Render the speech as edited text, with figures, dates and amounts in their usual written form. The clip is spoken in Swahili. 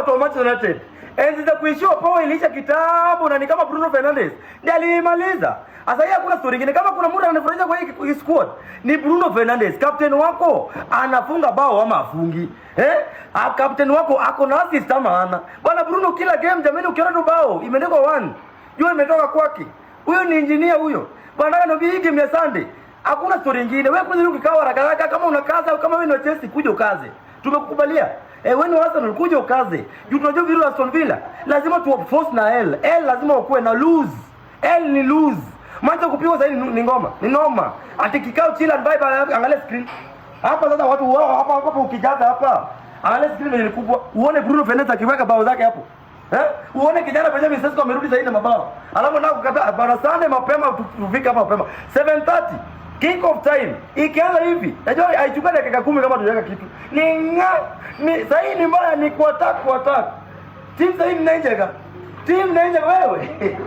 watu wa Manchester United. Enzi za kuishiwa power ilisha kitabu na ni kama Bruno Fernandes ndiye alimaliza. Sasa hii hakuna story nyingine. Kama kuna mtu anafurahisha kwa hii squad ni Bruno Fernandes. Captain wako anafunga bao ama afungi. Captain wako ako na assist ama ana. Bwana Bruno kila game jamani ukiona tu bao imeandikwa 1. Jua imetoka kwake. Huyo ni engineer huyo. Bwana ndio hii game ya Sunday. Hakuna story nyingine. Wewe kwanza ukikawa haraka kama unakaza kama wewe ni Chelsea kuja ukaze. Tumekukubalia. Wewe ni Arsenal kuja ukaze. Juu tunajua vile Aston Villa lazima tu force na L lazima ukue na lose. L ni lose. Mancha kupigwa sasa ni ngoma. Ni noma. Ati kikao chila ndai angalia screen. Hapa sasa watu wao hapa ukijaza hapa. Angalia screen ni kubwa. Uone Bruno Fernandes akiweka bao zake hapo. Uone kijana Benjamin Sesko amerudi zaidi na mabao. Alafu nao kukata bana Sunday mapema tufike hapa mapema. 7:30 kick off time. Ikianza hivi, najua haichukua dakika 10 kama tunaweka kitu. Ni sasa ni mbaya ni kwa attack. Team sasa ni Nigeria. Team Nigeria wewe.